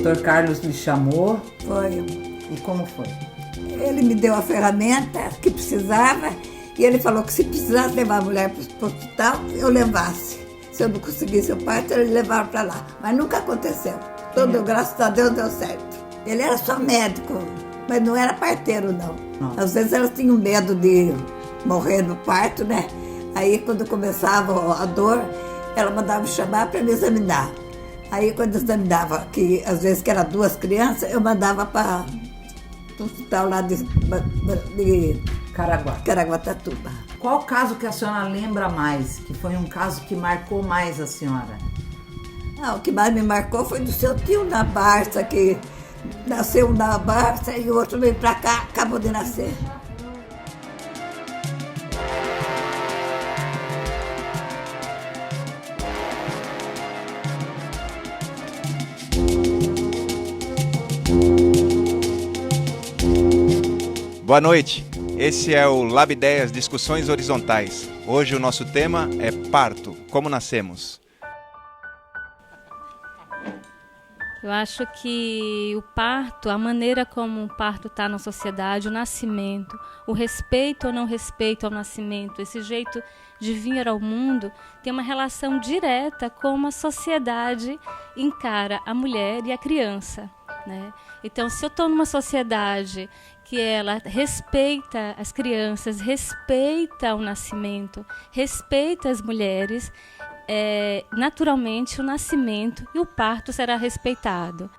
doutor Carlos lhe chamou? Foi. E como foi? Ele me deu a ferramenta que precisava e ele falou que se precisasse levar a mulher para o hospital, eu levasse. Se eu não conseguisse o parto, ele levava para lá. Mas nunca aconteceu. Tudo, graças a Deus, deu certo. Ele era só médico, mas não era parteiro, não. Às vezes elas tinham medo de morrer no parto, né? Aí, quando começava a dor, ela mandava me chamar para me examinar. Aí, quando examinava, que às vezes que eram 2 crianças, eu mandava para o hospital lá de Caraguatatuba. Qual caso que a senhora lembra mais? Que foi um caso que marcou mais a senhora? O que mais me marcou foi do seu tio na Barça, que nasceu na Barça e o outro veio para cá, acabou de nascer. Boa noite, esse é o Lab Ideias Discussões Horizontais. Hoje o nosso tema é parto, como nascemos. Eu acho que o parto, a maneira como o parto está na sociedade, o nascimento, o respeito ou não respeito ao nascimento, esse jeito de vir ao mundo, tem uma relação direta com como a sociedade encara a mulher e a criança, né? Então, se eu estou numa sociedade que ela respeita as crianças, respeita o nascimento, respeita as mulheres, naturalmente o nascimento e o parto será respeitado.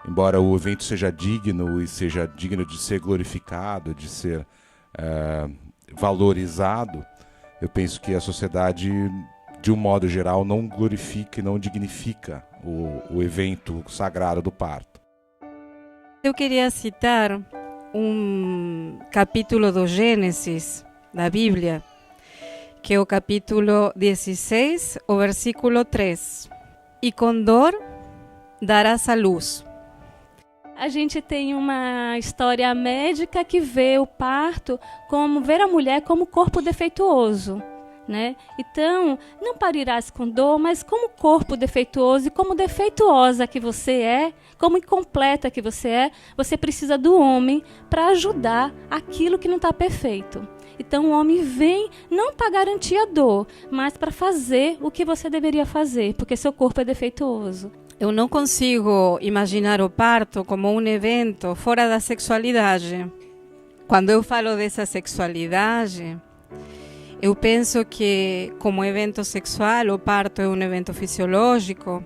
Embora o evento seja digno e seja digno de ser glorificado, de ser valorizado, eu penso que a sociedade, de um modo geral, não glorifica e não dignifica o evento sagrado do parto. Eu queria citar um capítulo do Gênesis, da Bíblia, que é o capítulo 16, o versículo 3. E com dor darás à luz. A gente tem uma história médica que vê o parto como ver a mulher como corpo defeituoso, né? Então, não parirás com dor, mas como corpo defeituoso e como defeituosa que você é, como incompleta que você precisa do homem para ajudar aquilo que não está perfeito. Então o homem vem não para garantir a dor, mas para fazer o que você deveria fazer, porque seu corpo é defeituoso. Eu não consigo imaginar o parto como um evento fora da sexualidade. Quando eu falo dessa sexualidade, eu penso que como evento sexual o parto é um evento fisiológico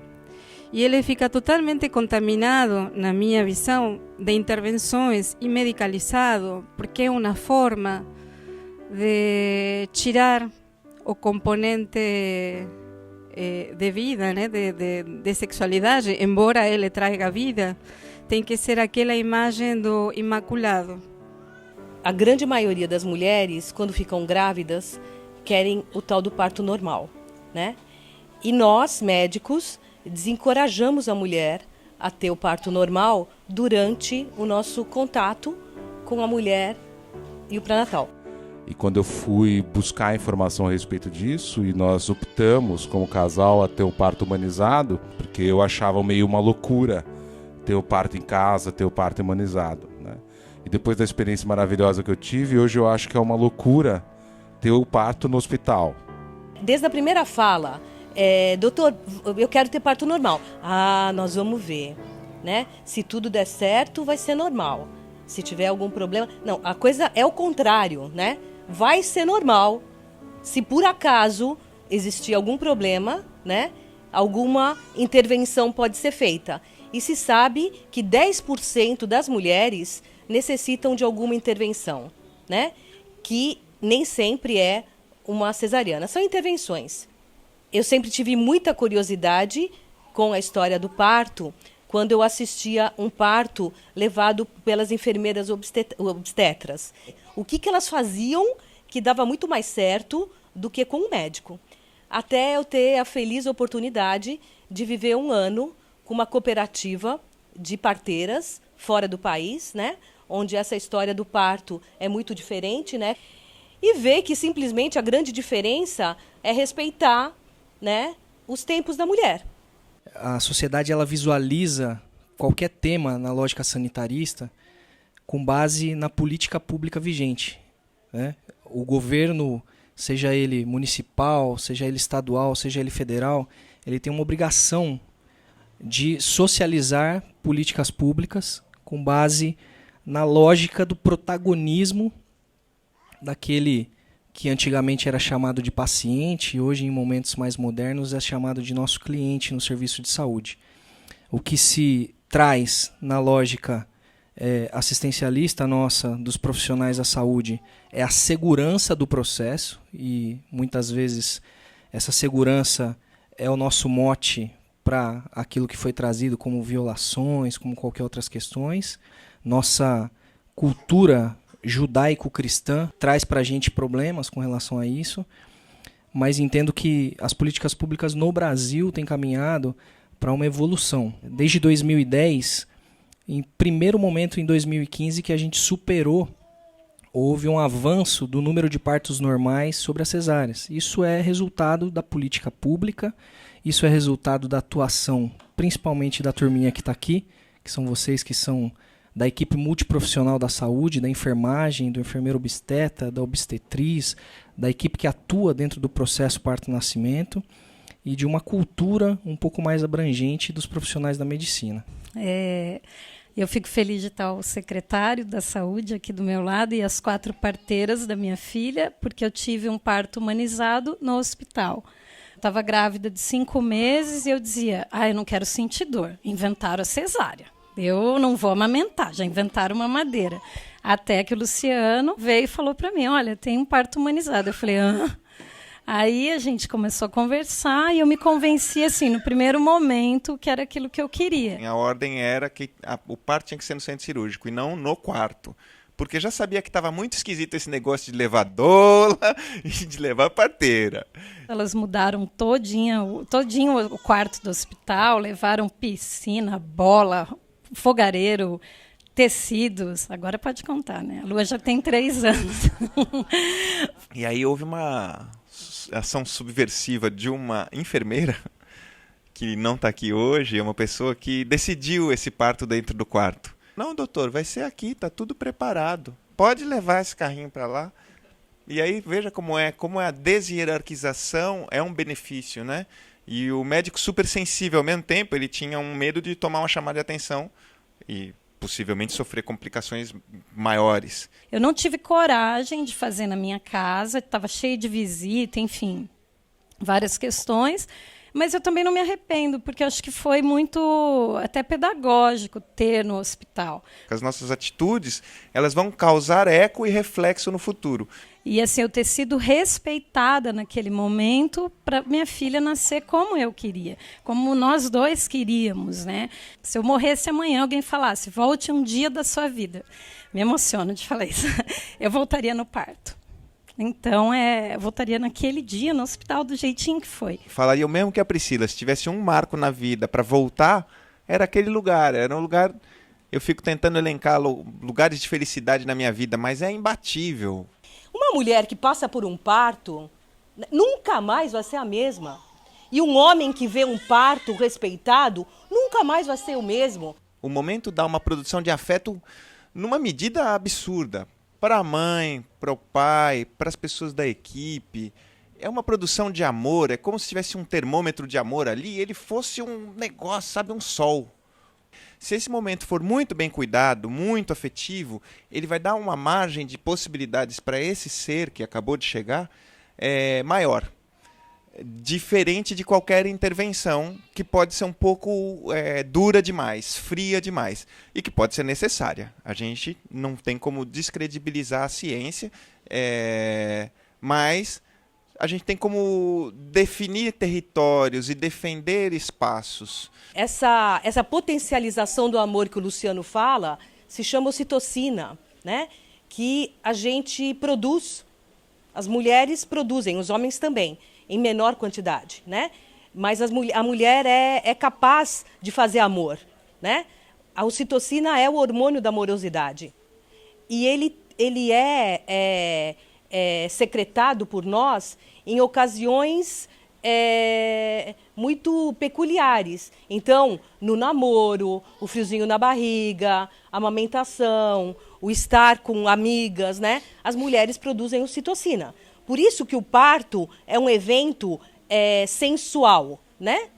e ele fica totalmente contaminado, na minha visão, de intervenções e medicalizado, porque é uma forma de tirar o componente de vida, né? de sexualidade, embora ele traga vida, tem que ser aquela imagem do imaculado. A grande maioria das mulheres, quando ficam grávidas, querem o tal do parto normal, né? E nós, médicos, desencorajamos a mulher a ter o parto normal durante o nosso contato com a mulher e o pré-natal. E quando eu fui buscar informação a respeito disso, e nós optamos como casal a ter um parto humanizado, porque eu achava meio uma loucura ter o parto em casa, ter o parto humanizado, né? E depois da experiência maravilhosa que eu tive, hoje eu acho que é uma loucura ter o parto no hospital. Desde a primeira fala, doutor, eu quero ter parto normal. Nós vamos ver, né? Se tudo der certo, vai ser normal. Se tiver algum problema... Não, a coisa é o contrário, né? Vai ser normal. Se por acaso existir algum problema, né? Alguma intervenção pode ser feita. E se sabe que 10% das mulheres necessitam de alguma intervenção, né? Que nem sempre é uma cesariana, são intervenções. Eu sempre tive muita curiosidade com a história do parto, quando eu assistia um parto levado pelas enfermeiras obstetras. O que elas faziam que dava muito mais certo do que com um médico. Até eu ter a feliz oportunidade de viver um ano com uma cooperativa de parteiras fora do país, né? Onde essa história do parto é muito diferente, né? E ver que simplesmente a grande diferença é respeitar, né, os tempos da mulher. A sociedade ela visualiza qualquer tema na lógica sanitarista com base na política pública vigente, né? O governo, seja ele municipal, seja ele estadual, seja ele federal, ele tem uma obrigação de socializar políticas públicas com base na lógica do protagonismo daquele que antigamente era chamado de paciente, e hoje, em momentos mais modernos, é chamado de nosso cliente no serviço de saúde. O que se traz na lógica assistencialista nossa, dos profissionais da saúde, é a segurança do processo, e muitas vezes essa segurança é o nosso mote para aquilo que foi trazido como violações, como qualquer outras questões. Nossa cultura judaico-cristã traz para a gente problemas com relação a isso, mas entendo que as políticas públicas no Brasil têm caminhado para uma evolução. Desde 2010, em primeiro momento em 2015, que a gente superou, houve um avanço do número de partos normais sobre as cesáreas. Isso é resultado da política pública, isso é resultado da atuação, principalmente da turminha que está aqui, que são vocês que são da equipe multiprofissional da saúde, da enfermagem, do enfermeiro obstetra, da obstetriz, da equipe que atua dentro do processo parto-nascimento e de uma cultura um pouco mais abrangente dos profissionais da medicina. Eu fico feliz de estar o secretário da saúde aqui do meu lado e as 4 parteiras da minha filha, porque eu tive um parto humanizado no hospital. Estava grávida de 5 meses e eu dizia, eu não quero sentir dor. Inventaram a cesárea. Eu não vou amamentar, já inventaram uma madeira. Até que o Luciano veio e falou para mim, olha, tem um parto humanizado. Eu falei, Aí a gente começou a conversar e eu me convenci, assim, no primeiro momento, que era aquilo que eu queria. A ordem era que o parto tinha que ser no centro cirúrgico e não no quarto. Porque já sabia que estava muito esquisito esse negócio de levar doula e de levar parteira. Elas mudaram todinho o quarto do hospital, levaram piscina, bola, fogareiro, tecidos. Agora pode contar, né? A Lua já tem 3 anos. E aí houve uma ação subversiva de uma enfermeira, que não está aqui hoje, é uma pessoa que decidiu esse parto dentro do quarto. Não, doutor, vai ser aqui, está tudo preparado. Pode levar esse carrinho para lá. E aí veja como é a deshierarquização é um benefício, né? E o médico super sensível ao mesmo tempo, ele tinha um medo de tomar uma chamada de atenção e possivelmente sofrer complicações maiores. Eu não tive coragem de fazer na minha casa, estava cheio de visita, enfim, várias questões, mas eu também não me arrependo, porque eu acho que foi muito até pedagógico ter no hospital. As nossas atitudes, elas vão causar eco e reflexo no futuro. E assim, eu ter sido respeitada naquele momento para minha filha nascer como eu queria, como nós dois queríamos, né? Se eu morresse amanhã, alguém falasse, volte um dia da sua vida. Me emociono de falar isso. Eu voltaria no parto. Então, eu voltaria naquele dia no hospital do jeitinho que foi. Falaria o mesmo que a Priscila, se tivesse um marco na vida para voltar, era aquele lugar, era um lugar... Eu fico tentando elencar lugares de felicidade na minha vida, mas é imbatível. Uma mulher que passa por um parto nunca mais vai ser a mesma. E um homem que vê um parto respeitado nunca mais vai ser o mesmo. O momento dá uma produção de afeto numa medida absurda. Para a mãe, para o pai, para as pessoas da equipe. É uma produção de amor, é como se tivesse um termômetro de amor ali e ele fosse um negócio, sabe, um sol. Se esse momento for muito bem cuidado, muito afetivo, ele vai dar uma margem de possibilidades para esse ser que acabou de chegar maior. Diferente de qualquer intervenção que pode ser um pouco dura demais, fria demais e que pode ser necessária. A gente não tem como descredibilizar a ciência, mas a gente tem como definir territórios e defender espaços. Essa potencialização do amor que o Luciano fala se chama ocitocina, né? Que a gente produz, as mulheres produzem, os homens também, em menor quantidade, né? Mas a mulher é capaz de fazer amor, né? A ocitocina é o hormônio da amorosidade. E ele é secretado por nós em ocasiões muito peculiares. Então, no namoro, o friozinho na barriga, a amamentação, o estar com amigas, né? As mulheres produzem ocitocina. Por isso que o parto é um evento sensual, né?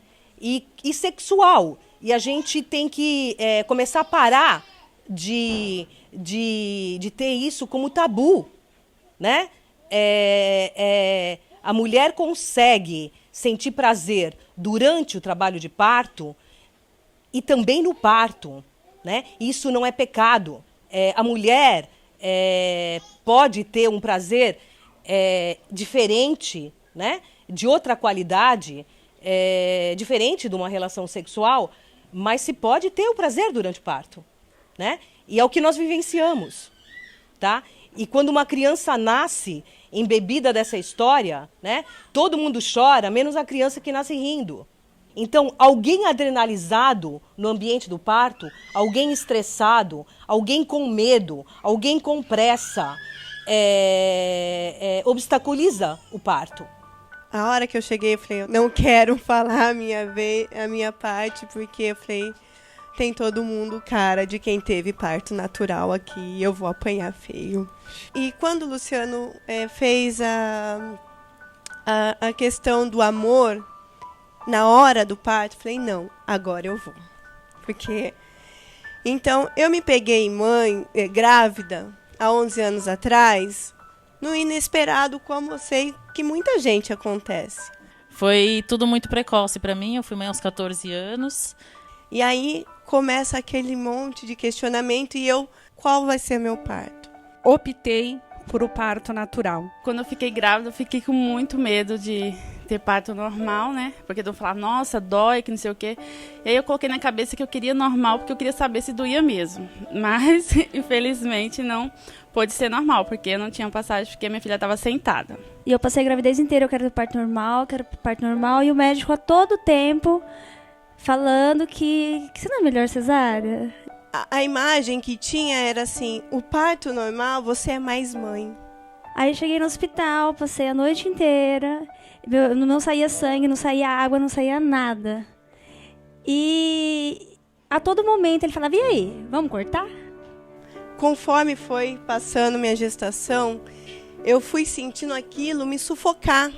E sexual. E a gente tem que começar a parar de ter isso como tabu, né? A mulher consegue sentir prazer durante o trabalho de parto e também no parto, né? Isso não é pecado. A mulher pode ter um prazer diferente, né? De outra qualidade, diferente de uma relação sexual, mas se pode ter o prazer durante o parto, né? E é o que nós vivenciamos, tá? E quando uma criança nasce embebida dessa história, né? Todo mundo chora, menos a criança que nasce rindo. Então, alguém adrenalizado no ambiente do parto, alguém estressado, alguém com medo, alguém com pressa, obstaculiza o parto. A hora que eu cheguei, eu falei, eu não quero falar a minha parte, porque eu falei, tem todo mundo cara de quem teve parto natural aqui, e eu vou apanhar feio. E quando o Luciano fez a questão do amor, na hora do parto, eu falei, não, agora eu vou. Porque, então, eu me peguei mãe, grávida, há 11 anos atrás, no inesperado, como eu sei que muita gente acontece. Foi tudo muito precoce para mim, eu fui mãe aos 14 anos. E aí começa aquele monte de questionamento e qual vai ser meu parto? Optei por o parto natural. Quando eu fiquei grávida, eu fiquei com muito medo de ter parto normal, né? Porque eu falava, nossa, dói, que não sei o quê. E aí eu coloquei na cabeça que eu queria normal, porque eu queria saber se doía mesmo. Mas, infelizmente, não pôde ser normal, porque eu não tinha passagem, porque minha filha estava sentada. E eu passei a gravidez inteira, eu quero parto normal, e o médico a todo tempo falando que você não é melhor cesárea. A imagem que tinha era assim, o parto normal, você é mais mãe. Aí cheguei no hospital, passei a noite inteira, não saía sangue, não saía água, não saía nada. E a todo momento ele falava, e aí, vamos cortar? Conforme foi passando minha gestação, eu fui sentindo aquilo me sufocar.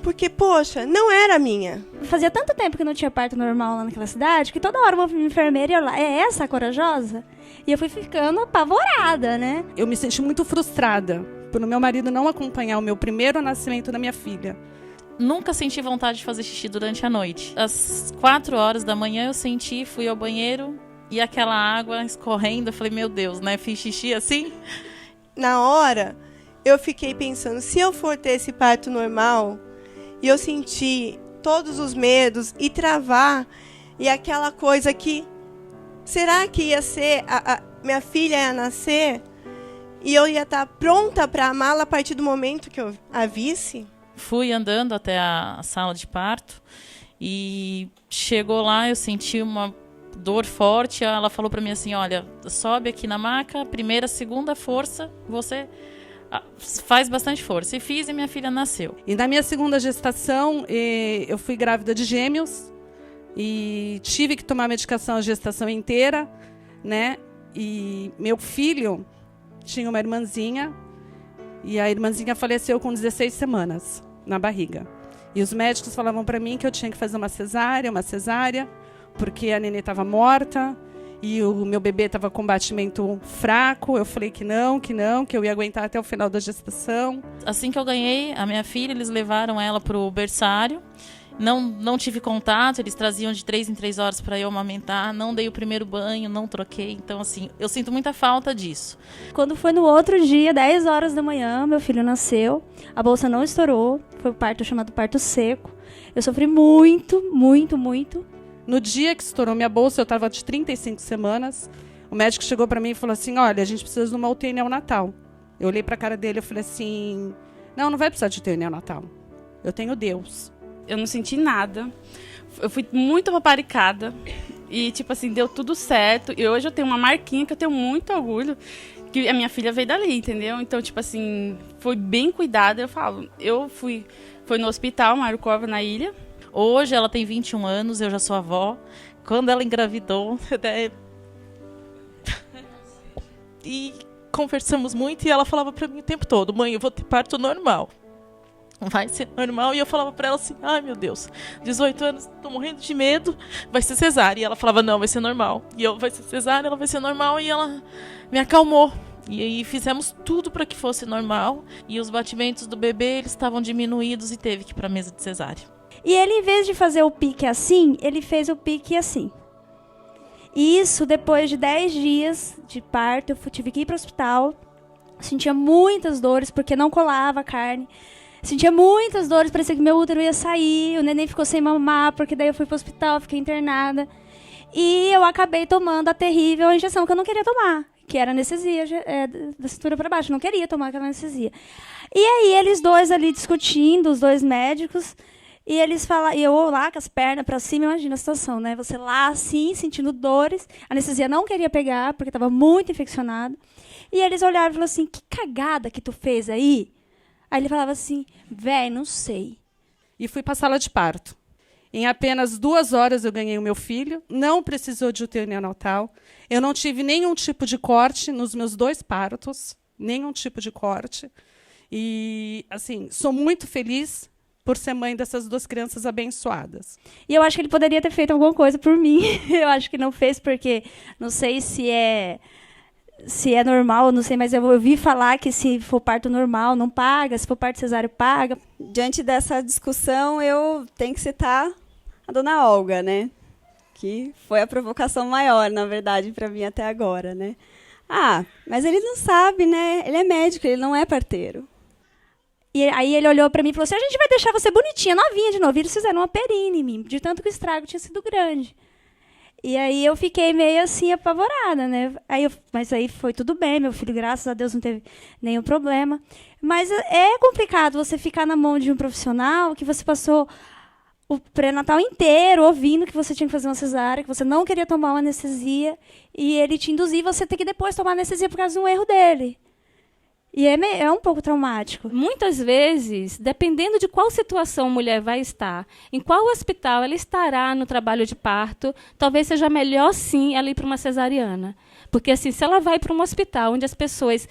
Porque, poxa, não era minha. Fazia tanto tempo que não tinha parto normal lá naquela cidade, que toda hora uma enfermeira ia lá, é essa a corajosa? E eu fui ficando apavorada, né? Eu me senti muito frustrada por meu marido não acompanhar o meu primeiro nascimento da minha filha. Nunca senti vontade de fazer xixi durante a noite. Às 4 horas da manhã eu senti, fui ao banheiro e aquela água escorrendo. Eu falei, meu Deus, né? Fiz xixi assim? Na hora, eu fiquei pensando, se eu for ter esse parto normal, e eu senti todos os medos e travar, e aquela coisa que, será que ia ser, minha filha ia nascer, e eu ia estar pronta para amá-la a partir do momento que eu a visse? Fui andando até a sala de parto, e chegou lá, eu senti uma dor forte, ela falou para mim assim, olha, sobe aqui na maca, primeira, segunda, força, você faz bastante força. E fiz e minha filha nasceu. E na minha segunda gestação, eu fui grávida de gêmeos e tive que tomar medicação a gestação inteira, né? E meu filho tinha uma irmãzinha e a irmãzinha faleceu com 16 semanas na barriga. E os médicos falavam para mim que eu tinha que fazer uma cesárea, porque a nenê estava morta. E o meu bebê estava com batimento fraco. Eu falei que eu ia aguentar até o final da gestação. Assim que eu ganhei a minha filha, eles levaram ela para o berçário. Não tive contato, eles traziam de 3 em 3 horas para eu amamentar. Não dei o primeiro banho, não troquei. Então, assim, eu sinto muita falta disso. Quando foi no outro dia, 10 horas da manhã, meu filho nasceu. A bolsa não estourou. Foi o parto chamado parto seco. Eu sofri muito, muito, muito. No dia que estourou minha bolsa, eu estava de 35 semanas. O médico chegou para mim e falou assim, olha, a gente precisa de uma UTI neonatal. Eu olhei para a cara dele e falei assim, não vai precisar de UTI neonatal. Eu tenho Deus. Eu não senti nada. Eu fui muito paparicada. E, tipo assim, deu tudo certo. E hoje eu tenho uma marquinha que eu tenho muito orgulho, que a minha filha veio dali, entendeu? Então, tipo assim, foi bem cuidada. Eu falo, eu fui Foi no hospital, Marcova, na ilha. Hoje ela tem 21 anos, eu já sou avó. Quando ela engravidou, e conversamos muito e ela falava pra mim o tempo todo: mãe, eu vou ter parto normal. Vai ser normal. E eu falava pra ela assim: ai meu Deus, 18 anos, tô morrendo de medo, vai ser cesárea. E ela falava: não, vai ser normal. E eu: vai ser cesárea, ela vai ser normal. E ela me acalmou. E aí fizemos tudo para que fosse normal. E os batimentos do bebê, eles estavam diminuídos e teve que ir pra mesa de cesárea. E ele, em vez de fazer o pique assim, ele fez o pique assim. E isso, depois de 10 dias de parto, eu tive que ir para o hospital. Sentia muitas dores, porque não colava a carne. Sentia muitas dores, parecia que meu útero ia sair. O neném ficou sem mamar, porque daí eu fui para o hospital, fiquei internada. E eu acabei tomando a terrível injeção que eu não queria tomar, que era anestesia da cintura para baixo. Eu não queria tomar aquela anestesia. E aí, eles dois ali discutindo, os dois médicos, e eles falam, e eu lá com as pernas para cima, imagina a situação, né? Você lá assim, sentindo dores, a anestesia não queria pegar, porque estava muito infeccionado. E eles olharam e falaram assim: que cagada que tu fez aí? Aí ele falava assim: véi, não sei. E fui para a sala de parto. Em apenas 2 horas eu ganhei o meu filho, não precisou de UTI neonatal. Eu não tive nenhum tipo de corte nos meus 2 partos, nenhum tipo de corte. E, assim, sou muito feliz por ser mãe dessas 2 crianças abençoadas. E eu acho que ele poderia ter feito alguma coisa por mim. Eu acho que não fez, porque não sei se é normal, não sei, mas eu ouvi falar que se for parto normal, não paga, se for parto cesáreo, paga. Diante dessa discussão, eu tenho que citar a dona Olga, né? Que foi a provocação maior, na verdade, para mim até agora, né? Ah, mas ele não sabe, né? Ele é médico, ele não é parteiro. E aí ele olhou para mim e falou assim: a gente vai deixar você bonitinha, novinha de novo. E eles fizeram uma perina em mim, de tanto que o estrago tinha sido grande. E aí eu fiquei meio assim, apavorada, né? Mas aí foi tudo bem, meu filho, graças a Deus, não teve nenhum problema. Mas é complicado você ficar na mão de um profissional que você passou o pré-natal inteiro ouvindo que você tinha que fazer uma cesárea, que você não queria tomar uma anestesia, e ele te induzir você ter que depois tomar anestesia por causa de um erro dele. E é um pouco traumático. Muitas vezes, dependendo de qual situação a mulher vai estar, em qual hospital ela estará no trabalho de parto, talvez seja melhor, sim, ela ir para uma cesariana. Porque, assim, se ela vai para um hospital onde as pessoas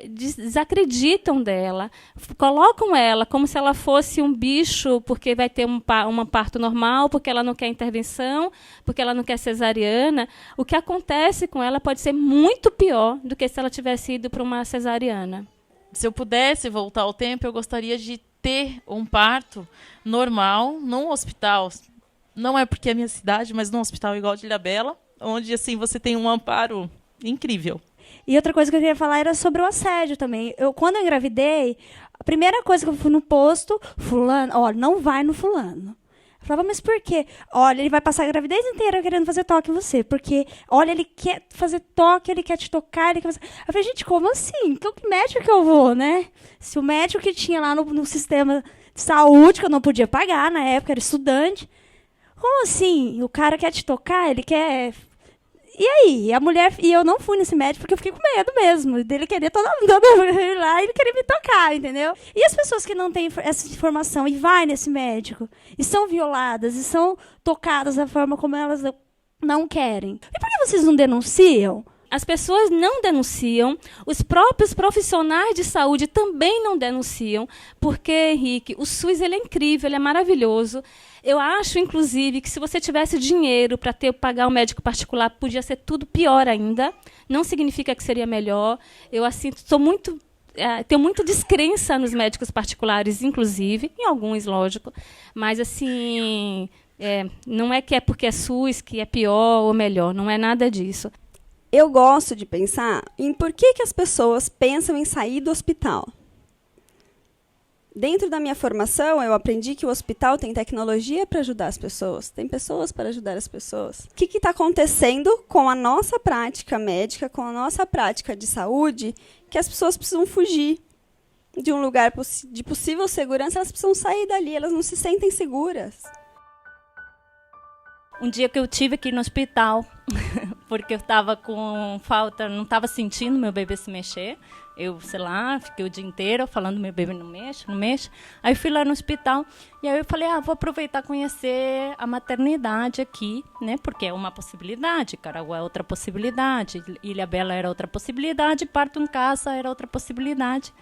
desacreditam dela, colocam ela como se ela fosse um bicho, porque vai ter um parto normal, porque ela não quer intervenção, porque ela não quer cesariana, o que acontece com ela pode ser muito pior do que se ela tivesse ido para uma cesariana. Se eu pudesse voltar ao tempo, eu gostaria de ter um parto normal num hospital. Não é porque é a minha cidade, mas num hospital igual de Ilhabela, onde assim você tem um amparo incrível. E outra coisa que eu queria falar era sobre o assédio também. Quando eu engravidei, a primeira coisa que eu fui no posto, fulano, olha, não vai no fulano. Eu falava, mas por quê? Olha, ele vai passar a gravidez inteira querendo fazer toque em você, porque, olha, ele quer fazer toque, ele quer te tocar, ele quer fazer... Eu falei, gente, como assim? Que médico que eu vou, né? Se o médico que tinha lá no sistema de saúde, que eu não podia pagar na época, era estudante, como assim? O cara quer te tocar, ele quer... E aí? A mulher... E eu não fui nesse médico porque eu fiquei com medo mesmo. Dele querer toda ir lá e ele querer me tocar, entendeu? E as pessoas que não têm essa informação e vai nesse médico e são violadas e são tocadas da forma como elas não querem. E por que vocês não denunciam? As pessoas não denunciam, os próprios profissionais de saúde também não denunciam, porque, Henrique, o SUS ele é incrível, ele é maravilhoso. Eu acho, inclusive, que se você tivesse dinheiro para pagar um médico particular, podia ser tudo pior ainda. Não significa que seria melhor. Eu assim, tenho muita descrença nos médicos particulares, inclusive, em alguns, lógico. Mas, assim, não é que é porque é SUS que é pior ou melhor, não é nada disso. Eu gosto de pensar em por que as pessoas pensam em sair do hospital. Dentro da minha formação, eu aprendi que o hospital tem tecnologia para ajudar as pessoas, tem pessoas para ajudar as pessoas. O que está acontecendo com a nossa prática médica, com a nossa prática de saúde, que as pessoas precisam fugir de um lugar de possível segurança, elas precisam sair dali, elas não se sentem seguras. Um dia que eu tive que ir no hospital, porque eu estava com falta, não estava sentindo meu bebê se mexer, Eu, sei lá, fiquei o dia inteiro falando, meu bebê não mexe. Aí fui lá no hospital e aí eu falei, vou aproveitar conhecer a maternidade aqui, né? Porque é uma possibilidade, Caraguá é outra possibilidade, Ilhabela era outra possibilidade, parto em casa era outra possibilidade.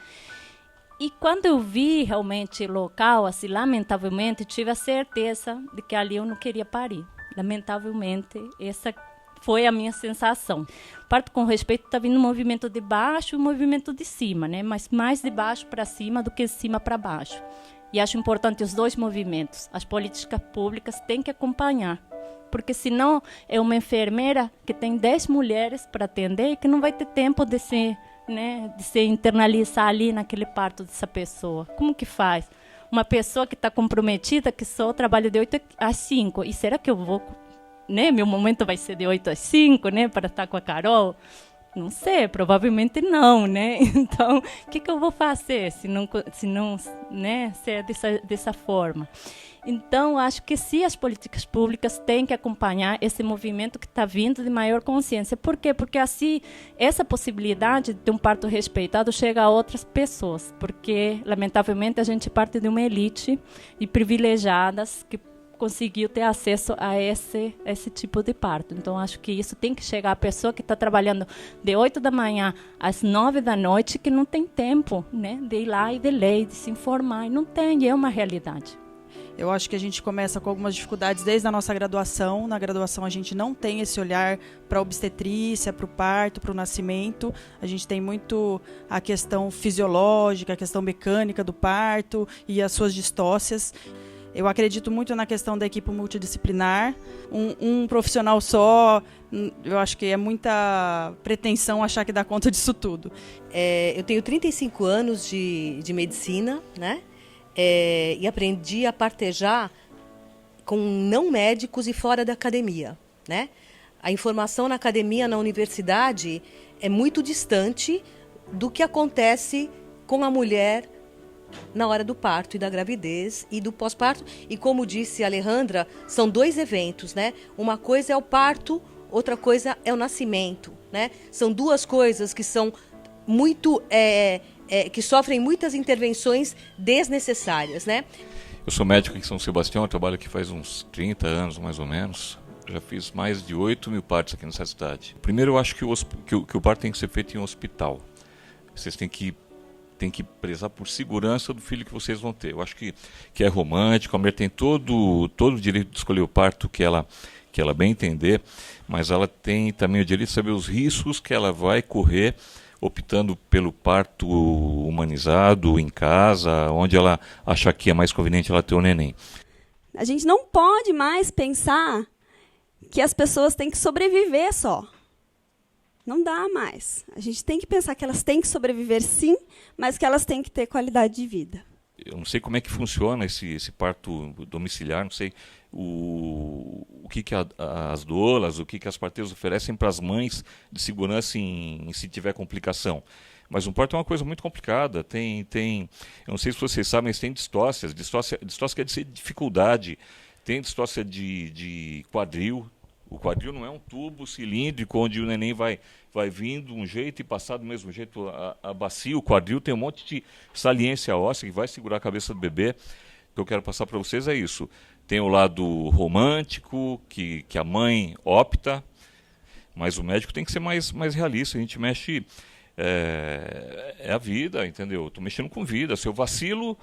E quando eu vi realmente o local, assim, lamentavelmente, tive a certeza de que ali eu não queria parir. Lamentavelmente, essa foi a minha sensação. Parto com respeito, está vindo um movimento de baixo e um movimento de cima, né? Mas mais de baixo para cima do que de cima para baixo. E acho importante os dois movimentos. As políticas públicas têm que acompanhar. Porque senão é uma enfermeira que tem 10 mulheres para atender e que não vai ter tempo de se internalizar ali naquele parto dessa pessoa. Como que faz? Uma pessoa que está comprometida, que só trabalha de 8 às 5. E será que eu vou... né? Meu momento vai ser de 8 às 5, né? Para estar com a Carol? Não sei, provavelmente não, né? Então, o que eu vou fazer se não né, ser dessa forma? Então, acho que sim, as políticas públicas têm que acompanhar esse movimento que está vindo de maior consciência. Por quê? Porque assim, essa possibilidade de ter um parto respeitado chega a outras pessoas. Porque, lamentavelmente, a gente parte de uma elite e privilegiadas que conseguiu ter acesso a esse tipo de parto. Então, acho que isso tem que chegar à pessoa que está trabalhando de 8 da manhã às 9 da noite, que não tem tempo, né, de ir lá e de ler, de se informar. Não tem, é uma realidade. Eu acho que a gente começa com algumas dificuldades desde a nossa graduação. Na graduação a gente não tem esse olhar para a obstetrícia, para o parto, para o nascimento. A gente tem muito a questão fisiológica, a questão mecânica do parto e as suas distócias. Eu acredito muito na questão da equipe multidisciplinar. Um profissional só, eu acho que é muita pretensão achar que dá conta disso tudo. Eu tenho 35 anos de medicina, né? E aprendi a partejar com não médicos e fora da academia, né? A informação na academia, na universidade, é muito distante do que acontece com a mulher na hora do parto e da gravidez e do pós-parto. E como disse a Alejandra, são 2 eventos, né? Uma coisa é o parto, outra coisa é o nascimento, né? São 2 coisas que são muito... que sofrem muitas intervenções desnecessárias, né? Eu sou médico aqui em São Sebastião, eu trabalho aqui faz uns 30 anos, mais ou menos. Já fiz mais de 8 mil partos aqui nessa cidade. Primeiro, eu acho que o parto tem que ser feito em um hospital. Vocês têm que prezar por segurança do filho que vocês vão ter. Eu acho que é romântico, a mulher tem todo o direito de escolher o parto que ela bem entender, mas ela tem também o direito de saber os riscos que ela vai correr optando pelo parto humanizado em casa, onde ela achar que é mais conveniente ela ter o neném. A gente não pode mais pensar que as pessoas têm que sobreviver só. Não dá mais. A gente tem que pensar que elas têm que sobreviver sim, mas que elas têm que ter qualidade de vida. Eu não sei como é que funciona esse parto domiciliar, não sei o que as doulas, o que as parteiras oferecem para as mães de segurança em se tiver complicação. Mas um parto é uma coisa muito complicada. Eu não sei se vocês sabem, mas tem distócias. Distócia quer dizer dificuldade. Tem distócia de quadril. O quadril não é um tubo cilíndrico onde o neném vai vindo de um jeito e passar do mesmo jeito a bacia. O quadril tem um monte de saliência óssea que vai segurar a cabeça do bebê. O que eu quero passar para vocês é isso. Tem o lado romântico, que a mãe opta, mas o médico tem que ser mais realista. A gente mexe... É a vida, entendeu? Estou mexendo com vida. Se eu vacilo,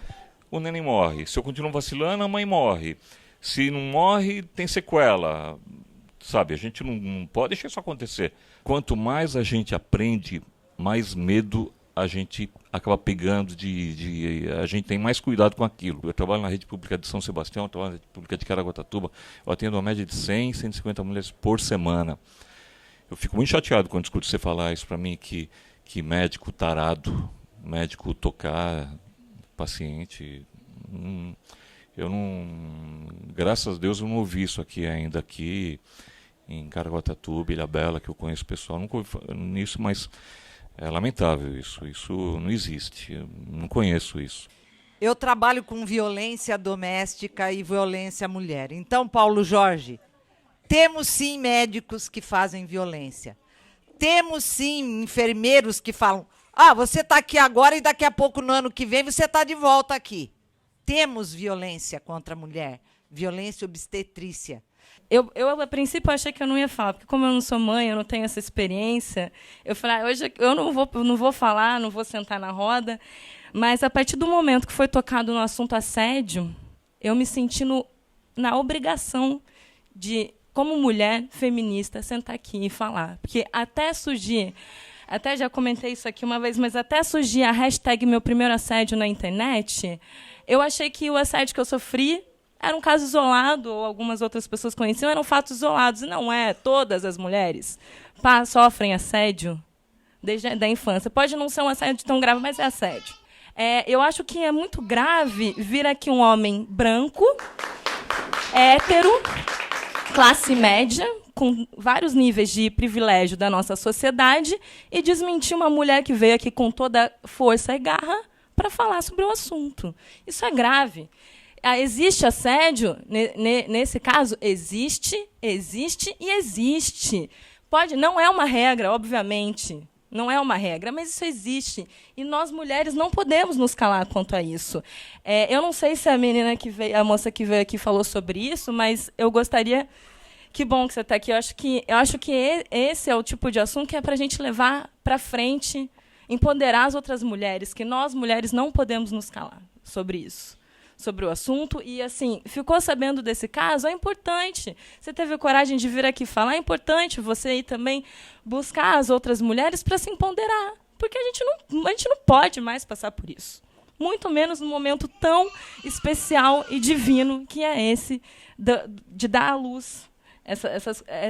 o neném morre. Se eu continuo vacilando, a mãe morre. Se não morre, tem sequela. Sabe, a gente não pode deixar isso acontecer. Quanto mais a gente aprende, mais medo a gente acaba pegando, a gente tem mais cuidado com aquilo. Eu trabalho na rede pública de São Sebastião, eu trabalho na rede pública de Caraguatatuba, eu atendo uma média de 100, 150 mulheres por semana. Eu fico muito chateado quando escuto você falar isso para mim, que médico tarado, médico tocar paciente... graças a Deus eu não ouvi isso ainda aqui em Caraguatatuba, Ilhabela, que eu conheço o pessoal, nunca ouvi nisso, mas é lamentável isso não existe, eu não conheço isso. Eu trabalho com violência doméstica e violência à mulher. Então, Paulo Jorge, temos sim médicos que fazem violência, temos sim enfermeiros que falam Ah, você está aqui agora e daqui a pouco, no ano que vem, você está de volta aqui. Temos violência contra a mulher, violência obstetrícia. Eu, a princípio, achei que eu não ia falar, porque como eu não sou mãe, eu não tenho essa experiência, eu falei, hoje eu não vou falar, não vou sentar na roda, mas a partir do momento que foi tocado no assunto assédio, eu me senti na obrigação de, como mulher feminista, sentar aqui e falar. Porque até surgir, até já comentei isso aqui uma vez, mas até surgir a hashtag meu primeiro assédio na internet, eu achei que o assédio que eu sofri era um caso isolado, ou algumas outras pessoas conheciam, eram fatos isolados. E não é. Todas as mulheres sofrem assédio desde a infância. Pode não ser um assédio tão grave, mas é assédio. Eu acho que é muito grave vir aqui um homem branco, hétero, classe média, com vários níveis de privilégio da nossa sociedade, e desmentir uma mulher que veio aqui com toda força e garra para falar sobre o assunto. Isso é grave. Existe assédio? Nesse caso, existe e existe. Não é uma regra, obviamente. Não é uma regra, mas isso existe. E nós, mulheres, não podemos nos calar quanto a isso. Eu não sei se a moça que veio aqui falou sobre isso, mas eu gostaria... Que bom que você está aqui. Eu acho que esse é o tipo de assunto que é para a gente levar para frente, empoderar as outras mulheres, que nós, mulheres, não podemos nos calar sobre isso. Sobre o assunto, e assim, ficou sabendo desse caso, é importante. Você teve coragem de vir aqui falar, é importante você ir também buscar as outras mulheres para se empoderar, porque a gente não pode mais passar por isso. Muito menos num momento tão especial e divino que é esse de dar à luz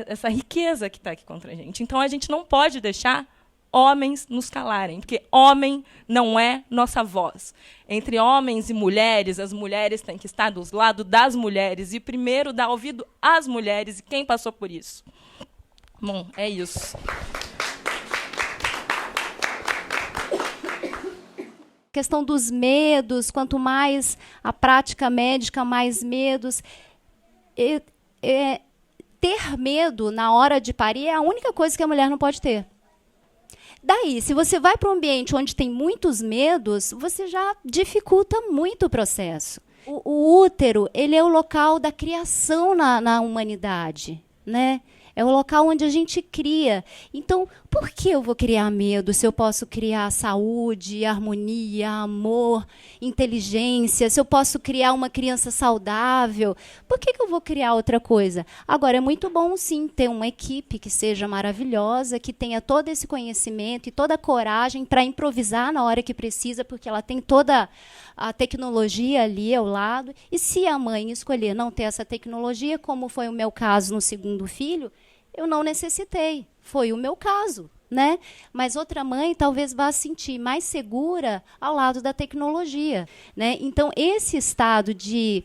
essa riqueza que está aqui contra a gente. Então, a gente não pode deixar homens nos calarem, porque homem não é nossa voz. Entre homens e mulheres, as mulheres têm que estar do lado das mulheres e primeiro dar ouvido às mulheres e quem passou por isso. Bom, é isso. A questão dos medos, quanto mais a prática médica, mais medos. Ter medo na hora de parir é a única coisa que a mulher não pode ter. Daí, se você vai para um ambiente onde tem muitos medos, você já dificulta muito o processo. O útero, ele é o local da criação na humanidade, né? É o local onde a gente cria. Então, por que eu vou criar medo se eu posso criar saúde, harmonia, amor, inteligência, se eu posso criar uma criança saudável? Por que eu vou criar outra coisa? Agora, é muito bom, sim, ter uma equipe que seja maravilhosa, que tenha todo esse conhecimento e toda a coragem para improvisar na hora que precisa, porque ela tem toda a tecnologia ali ao lado. E se a mãe escolher não ter essa tecnologia, como foi o meu caso no segundo filho, eu não necessitei. Foi o meu caso, né? Mas outra mãe talvez vá se sentir mais segura ao lado da tecnologia, né? Então, esse estado de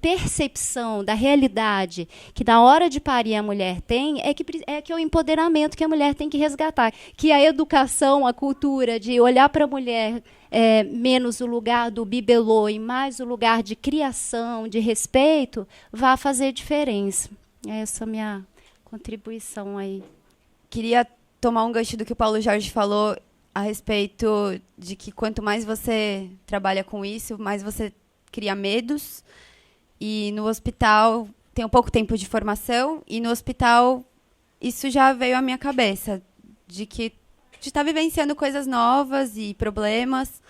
percepção da realidade que na hora de parir a mulher tem, é o empoderamento que a mulher tem que resgatar. Que a educação, a cultura de olhar para a mulher menos o lugar do bibelô e mais o lugar de criação, de respeito, vai fazer diferença. Essa é a minha contribuição aí. Queria tomar um gancho do que o Paulo Jorge falou a respeito de que quanto mais você trabalha com isso, mais você cria medos. E no hospital, tenho pouco tempo de formação, e no hospital isso já veio à minha cabeça, de estar vivenciando coisas novas e problemas.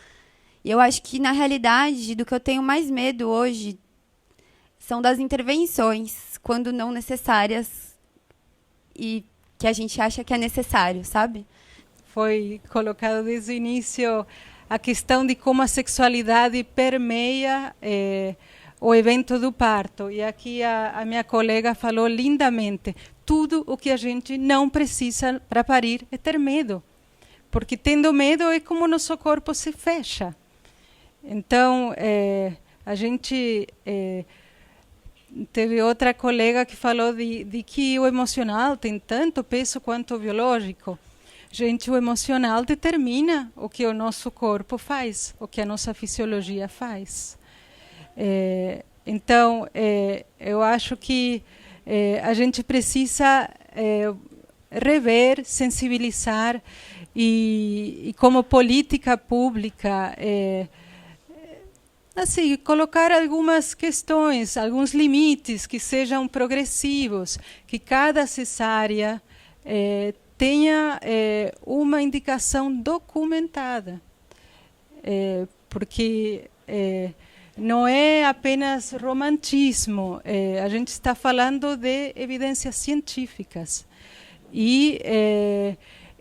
E eu acho que, na realidade, do que eu tenho mais medo hoje são das intervenções, quando não necessárias, e que a gente acha que é necessário, sabe? Foi colocado desde o início a questão de como a sexualidade permeia o evento do parto. E aqui a minha colega falou lindamente, tudo o que a gente não precisa para parir é ter medo. Porque tendo medo é como nosso corpo se fecha. Então, a gente... teve outra colega que falou de que o emocional tem tanto peso quanto o biológico. Gente, o emocional determina o que o nosso corpo faz, o que a nossa fisiologia faz. Então, eu acho que a gente precisa rever, sensibilizar e como política pública, assim, colocar algumas questões, alguns limites que sejam progressivos, que cada cesárea tenha uma indicação documentada, porque não é apenas romantismo, a gente está falando de evidências científicas. E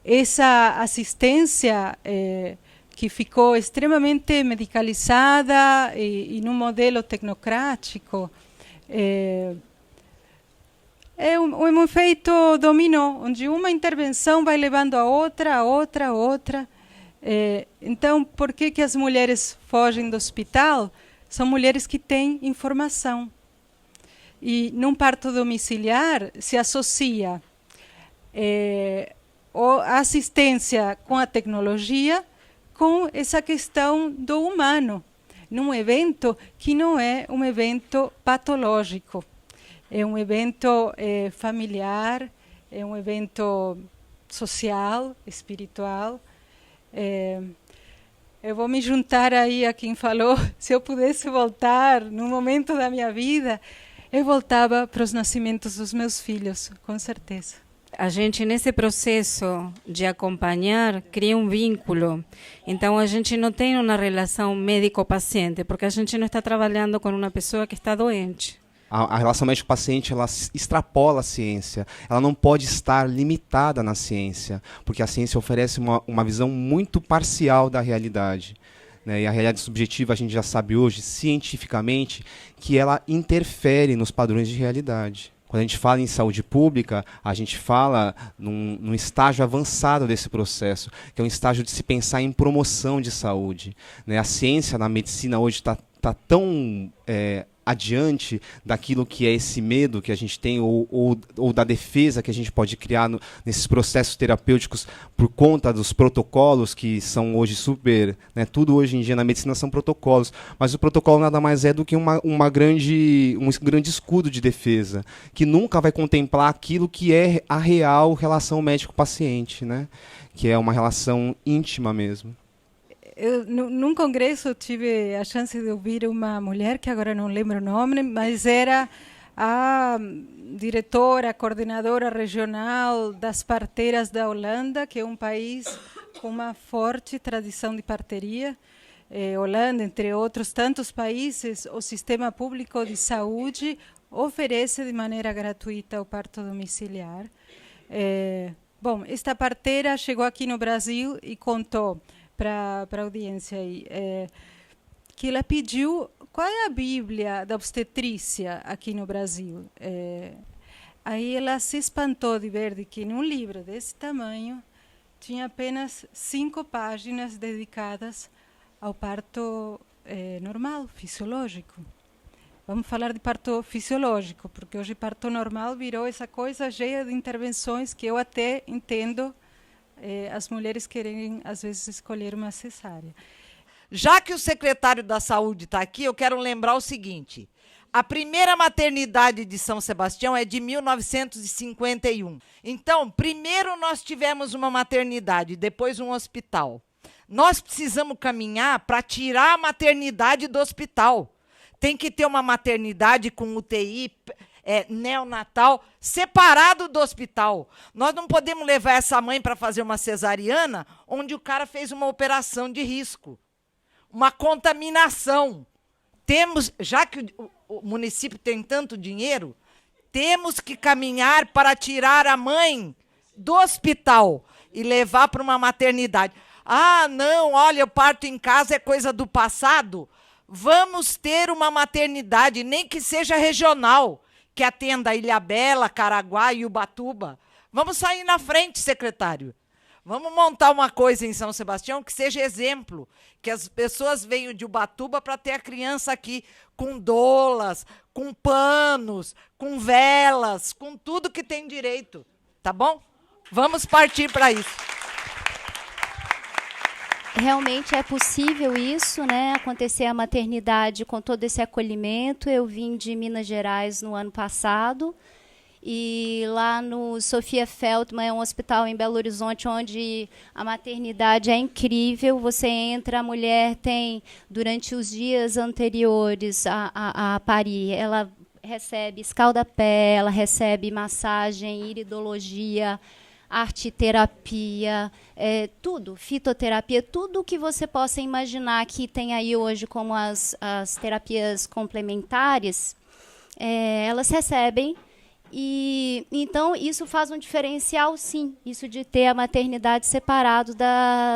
essa assistência que ficou extremamente medicalizada e num modelo tecnocrático, é um efeito dominó, onde uma intervenção vai levando a outra, a outra, a outra. Então, por que as mulheres fogem do hospital? São mulheres que têm informação. E num parto domiciliar se associa a assistência com a tecnologia com essa questão do humano, num evento que não é um evento patológico. É um evento familiar, é um evento social, espiritual. Eu vou me juntar aí a quem falou, se eu pudesse voltar num momento da minha vida, eu voltava para os nascimentos dos meus filhos, com certeza. A gente, nesse processo de acompanhar, cria um vínculo. Então, a gente não tem uma relação médico-paciente, porque a gente não está trabalhando com uma pessoa que está doente. A relação médico-paciente, ela extrapola a ciência. Ela não pode estar limitada na ciência, porque a ciência oferece uma visão muito parcial da realidade. Né? E a realidade subjetiva, a gente já sabe hoje, cientificamente, que ela interfere nos padrões de realidade. Quando a gente fala em saúde pública, a gente fala num estágio avançado desse processo, que é um estágio de se pensar em promoção de saúde. Né? A ciência na medicina hoje está tão adiante daquilo que é esse medo que a gente tem ou da defesa que a gente pode criar nesses processos terapêuticos por conta dos protocolos que são hoje super... Né, tudo hoje em dia na medicina são protocolos, mas o protocolo nada mais é do que um grande escudo de defesa, que nunca vai contemplar aquilo que é a real relação médico-paciente, né, que é uma relação íntima mesmo. Num congresso tive a chance de ouvir uma mulher, que agora não lembro o nome, mas era a diretora, coordenadora regional das parteiras da Holanda, que é um país com uma forte tradição de parteria. Holanda, entre outros tantos países, o sistema público de saúde oferece de maneira gratuita o parto domiciliar. Bom, esta parteira chegou aqui no Brasil e contou para a audiência aí, que ela pediu qual é a Bíblia da obstetrícia aqui no Brasil. Aí ela se espantou de ver que num livro desse tamanho tinha apenas 5 páginas dedicadas ao parto normal, fisiológico. Vamos falar de parto fisiológico, porque hoje parto normal virou essa coisa cheia de intervenções que eu até entendo. As mulheres querem, às vezes, escolher uma cesárea. Já que o secretário da Saúde está aqui, eu quero lembrar o seguinte. A primeira maternidade de São Sebastião é de 1951. Então, primeiro nós tivemos uma maternidade, depois um hospital. Nós precisamos caminhar para tirar a maternidade do hospital. Tem que ter uma maternidade com UTI, neonatal, separado do hospital. Nós não podemos levar essa mãe para fazer uma cesariana onde o cara fez uma operação de risco, uma contaminação. Temos, já que o município tem tanto dinheiro, temos que caminhar para tirar a mãe do hospital e levar para uma maternidade. Ah, não, olha, o parto em casa é coisa do passado. Vamos ter uma maternidade, nem que seja regional, que atenda a Ilhabela, Caraguá e Ubatuba. Vamos sair na frente, secretário. Vamos montar uma coisa em São Sebastião que seja exemplo, que as pessoas venham de Ubatuba para ter a criança aqui com doulas, com panos, com velas, com tudo que tem direito. Tá bom? Vamos partir para isso. Realmente é possível isso, né? Acontecer a maternidade com todo esse acolhimento. Eu vim de Minas Gerais no ano passado E lá no Sofia Feldman, é um hospital em Belo Horizonte, onde a maternidade é incrível. Você entra, a mulher tem, durante os dias anteriores a parir, ela recebe escaldapé, ela recebe massagem, iridologia, arteterapia, tudo, fitoterapia, tudo que você possa imaginar que tem aí hoje como as terapias complementares, elas recebem. E então isso faz um diferencial, sim, isso de ter a maternidade separado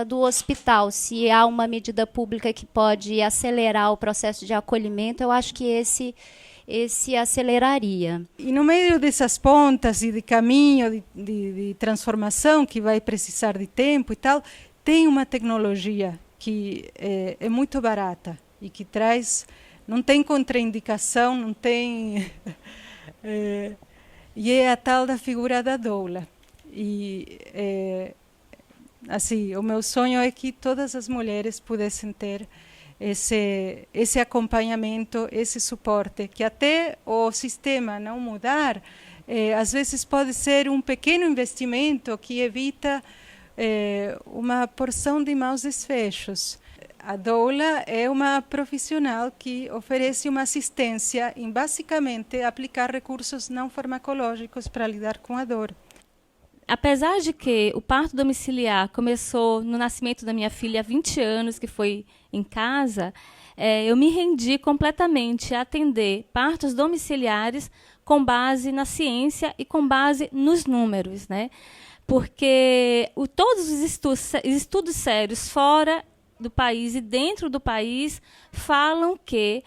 do hospital. Se há uma medida pública que pode acelerar o processo de acolhimento, eu acho que esse aceleraria. E no meio dessas pontas e de caminho de transformação que vai precisar de tempo e tal, tem uma tecnologia que é muito barata e que traz, não tem contraindicação, não tem e é a tal da figura da doula. E assim, o meu sonho é que todas as mulheres pudessem ter esse acompanhamento, esse suporte, que até o sistema não mudar, às vezes pode ser um pequeno investimento que evita uma porção de maus desfechos. A doula é uma profissional que oferece uma assistência em basicamente aplicar recursos não farmacológicos para lidar com a dor. Apesar de que o parto domiciliar começou no nascimento da minha filha há 20 anos, que foi em casa, eu me rendi completamente a atender partos domiciliares com base na ciência e com base nos números, né? Porque todos os estudos sérios fora do país e dentro do país falam que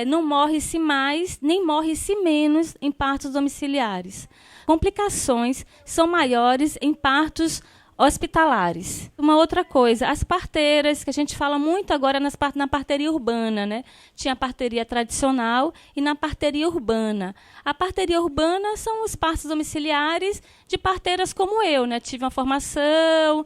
não morre-se mais nem morre-se menos em partos domiciliares. Complicações são maiores em partos hospitalares. Uma outra coisa, as parteiras, que a gente fala muito agora na parteria urbana, né? Tinha a parteria tradicional e na parteria urbana. A parteria urbana são os partos domiciliares de parteiras como eu, né? Tive uma formação,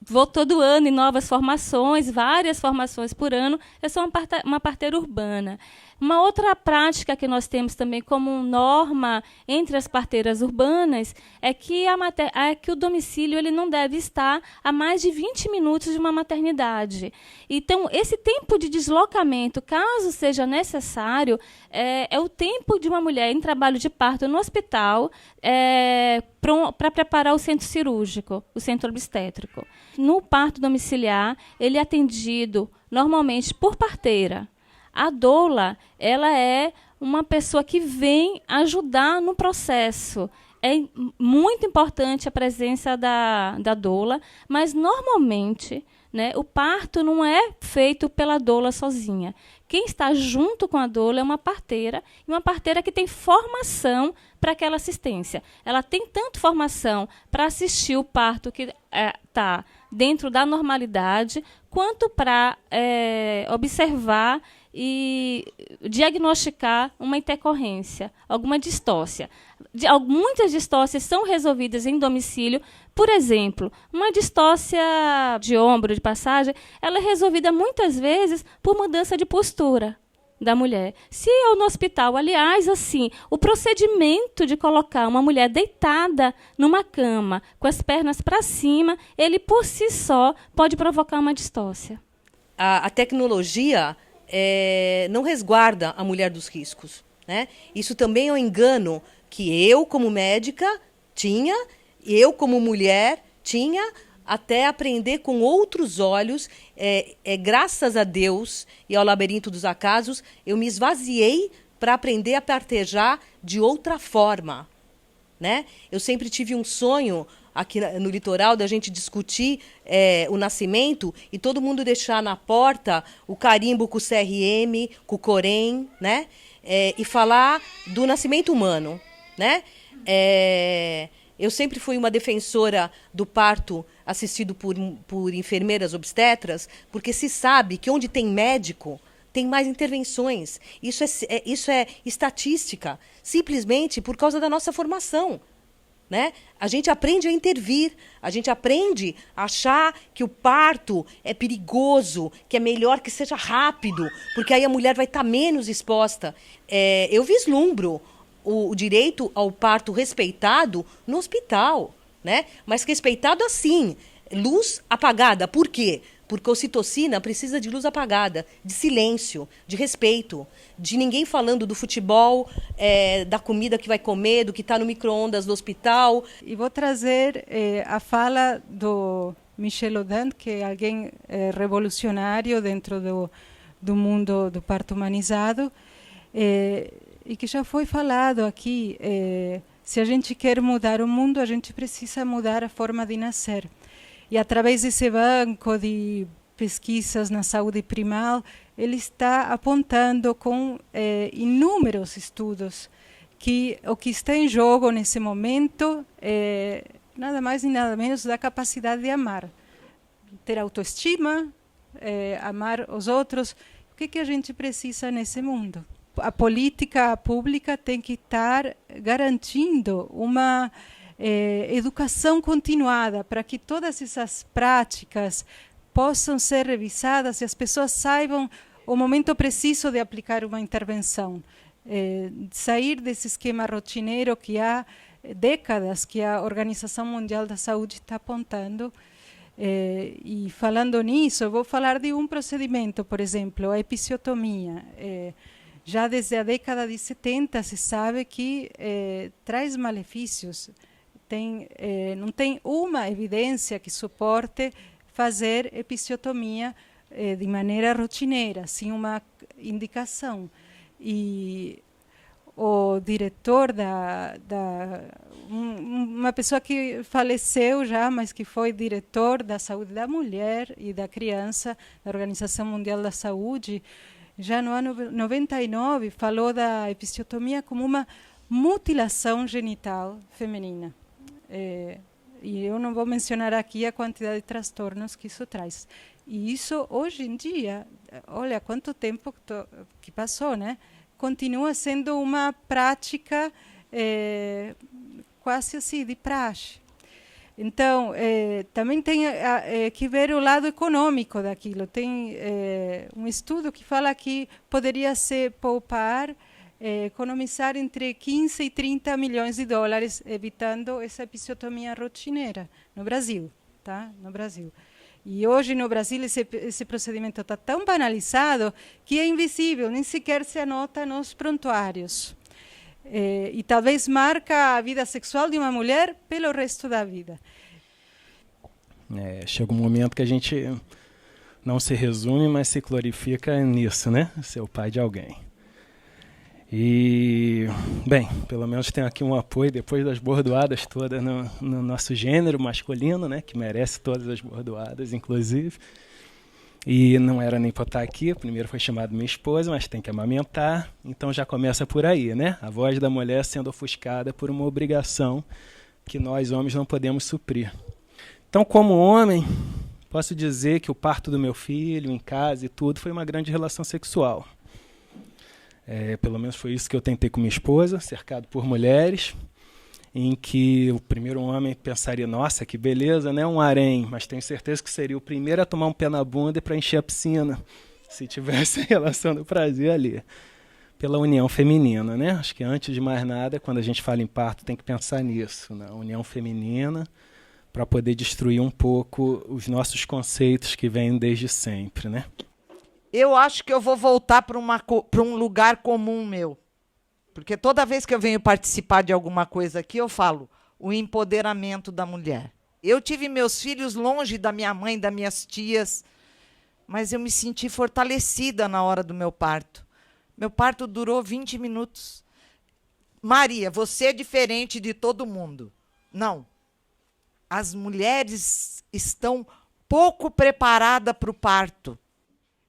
vou todo ano em novas formações, várias formações por ano. Eu sou uma parteira urbana. Uma outra prática que nós temos também como norma entre as parteiras urbanas é que o domicílio ele não deve estar a mais de 20 minutos de uma maternidade. Então, esse tempo de deslocamento, caso seja necessário, é o tempo de uma mulher em trabalho de parto no hospital para preparar o centro cirúrgico, o centro obstétrico. No parto domiciliar, ele é atendido normalmente por parteira. A doula, ela é uma pessoa que vem ajudar no processo. É muito importante a presença da doula, mas normalmente, né, o parto não é feito pela doula sozinha. Quem está junto com a doula é uma parteira, e uma parteira que tem formação para aquela assistência. Ela tem tanto formação para assistir o parto que está dentro da normalidade, quanto para observar e diagnosticar uma intercorrência, alguma distócia. Muitas distócias são resolvidas em domicílio. Por exemplo, uma distócia de ombro, de passagem, ela é resolvida muitas vezes por mudança de postura da mulher. Se eu no hospital, aliás, assim, o procedimento de colocar uma mulher deitada numa cama, com as pernas para cima, ele por si só pode provocar uma distócia. A tecnologia não resguarda a mulher dos riscos, né? Isso também é um engano que eu, como médica, tinha, eu, como mulher, tinha, até aprender com outros olhos. Graças a Deus e ao labirinto dos acasos, eu me esvaziei para aprender a partejar de outra forma, né? Eu sempre tive um sonho aqui no litoral da gente discutir o nascimento e todo mundo deixar na porta o carimbo com o CRM, com o Corém, né? E falar do nascimento humano, né? Eu sempre fui uma defensora do parto assistido por enfermeiras obstetras, porque se sabe que onde tem médico tem mais intervenções. Isso é estatística, simplesmente por causa da nossa formação, né? A gente aprende a intervir, a gente aprende a achar que o parto é perigoso, que é melhor que seja rápido, porque aí a mulher vai estar menos exposta. Eu vislumbro o direito ao parto respeitado no hospital, né? Mas respeitado assim, luz apagada. Por quê? Porque a ocitocina precisa de luz apagada, de silêncio, de respeito, de ninguém falando do futebol, da comida que vai comer, do que está no micro-ondas do hospital. E vou trazer a fala do Michel Audin, que é alguém revolucionário dentro do mundo do parto humanizado, e que já foi falado aqui. Se a gente quer mudar o mundo, a gente precisa mudar a forma de nascer. E através desse banco de pesquisas na saúde primal, ele está apontando com inúmeros estudos que o que está em jogo nesse momento é nada mais e nada menos da capacidade de amar. Ter autoestima, amar os outros. O que a gente precisa nesse mundo? A política pública tem que estar garantindo uma educação continuada para que todas essas práticas possam ser revisadas e as pessoas saibam o momento preciso de aplicar uma intervenção. Sair desse esquema rotineiro que há décadas que a Organização Mundial da Saúde está apontando. E falando nisso, eu vou falar de um procedimento, por exemplo, a episiotomia. Já desde a década de 70 se sabe que traz malefícios. Não tem uma evidência que suporte fazer episiotomia de maneira rotineira, sem uma indicação. E o diretor uma pessoa que faleceu já, mas que foi diretor da saúde da mulher e da criança da Organização Mundial da Saúde, já no ano 99 falou da episiotomia como uma mutilação genital feminina. E eu não vou mencionar aqui a quantidade de transtornos que isso traz. E isso, hoje em dia, olha quanto tempo que passou, né? Continua sendo uma prática quase assim, de praxe. Então, também tem que ver o lado econômico daquilo. Tem um estudo que fala que poderia se poupar, economizar entre 15 e 30 milhões de dólares evitando essa episiotomia rotineira no Brasil, tá? No Brasil. E hoje no Brasil esse procedimento está tão banalizado que é invisível, nem sequer se anota nos prontuários. E talvez marca a vida sexual de uma mulher pelo resto da vida. Chega um momento que a gente não se resume, mas se glorifica nisso, né? Ser o pai de alguém. E, bem, pelo menos tem aqui um apoio depois das bordoadas todas no nosso gênero masculino, né? Que merece todas as bordoadas, inclusive. E não era nem para estar aqui, primeiro foi chamado minha esposa, mas tem que amamentar, então já começa por aí, né? A voz da mulher sendo ofuscada por uma obrigação que nós homens não podemos suprir. Então, como homem, posso dizer que o parto do meu filho, em casa e tudo, foi uma grande relação sexual. Pelo menos foi isso que eu tentei com minha esposa, cercado por mulheres, em que o primeiro homem pensaria, nossa, que beleza, né? Um harém, mas tenho certeza que seria o primeiro a tomar um pé na bunda e para encher a piscina, se tivesse a relação do prazer ali, pela união feminina, né? Acho que antes de mais nada, quando a gente fala em parto, tem que pensar nisso, na união feminina, para poder destruir um pouco os nossos conceitos que vêm desde sempre, né? Eu acho que eu vou voltar para um lugar comum meu. Porque toda vez que eu venho participar de alguma coisa aqui, eu falo o empoderamento da mulher. Eu tive meus filhos longe da minha mãe, das minhas tias, mas eu me senti fortalecida na hora do meu parto. Meu parto durou 20 minutos. Maria, você é diferente de todo mundo. Não. As mulheres estão pouco preparadas para o parto.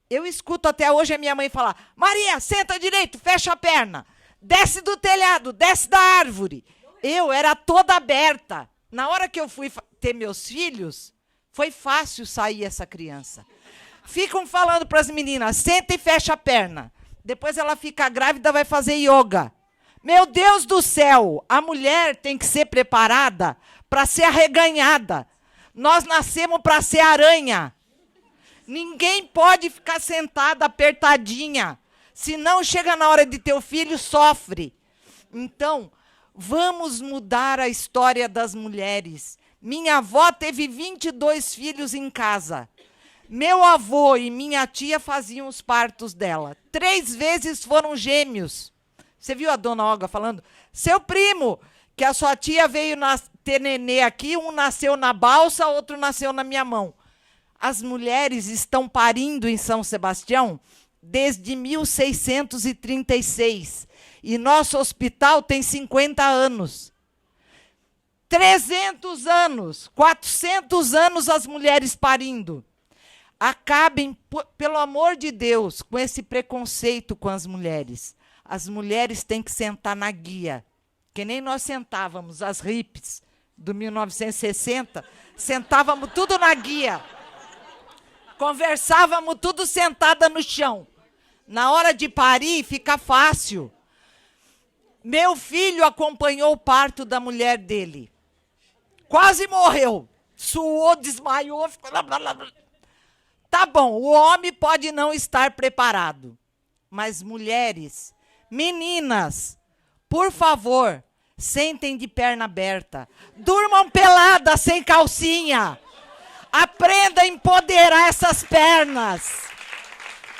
Eu escuto até hoje a minha mãe falar, Maria, senta direito, fecha a perna. Desce do telhado, desce da árvore. Eu era toda aberta. Na hora que eu fui ter meus filhos, foi fácil sair essa criança. Ficam falando para as meninas, senta e fecha a perna. Depois ela fica grávida, vai fazer yoga. Meu Deus do céu, a mulher tem que ser preparada para ser arreganhada. Nós nascemos para ser aranha. Ninguém pode ficar sentada apertadinha. Se não chega na hora de ter o filho, sofre. Então, vamos mudar a história das mulheres. Minha avó teve 22 filhos em casa. Meu avô e minha tia faziam os partos dela. 3 vezes foram gêmeos. Você viu a dona Olga falando? Seu primo, que a sua tia veio ter nenê aqui, um nasceu na balsa, outro nasceu na minha mão. As mulheres estão parindo em São Sebastião desde 1636. E nosso hospital tem 50 anos. 300 anos, 400 anos as mulheres parindo. Acabem, pelo amor de Deus, com esse preconceito com as mulheres. As mulheres têm que sentar na guia, que nem nós sentávamos, as hippies do 1960, sentávamos tudo na guia. Conversávamos tudo sentada no chão. Na hora de parir, fica fácil. Meu filho acompanhou o parto da mulher dele. Quase morreu. Suou, desmaiou, ficou... Tá bom, o homem pode não estar preparado. Mas mulheres, meninas, por favor, sentem de perna aberta. Durmam peladas, sem calcinha. Aprenda a empoderar essas pernas.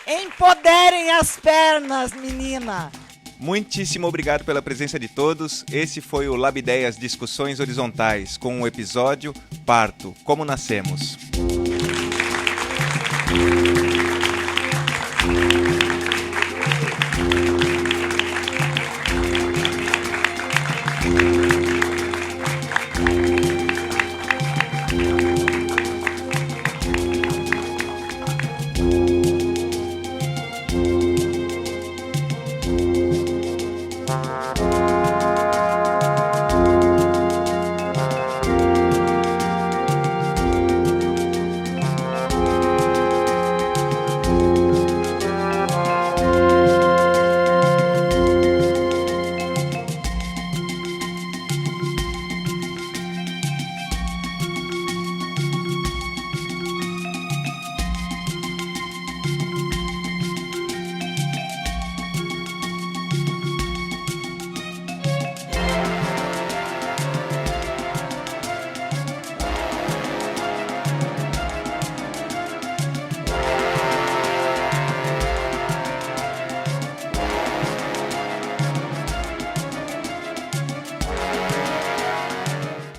Empoderem as pernas, menina. Muitíssimo obrigado pela presença de todos. Esse foi o Labideias Discussões Horizontais, com o episódio Parto, Como Nascemos.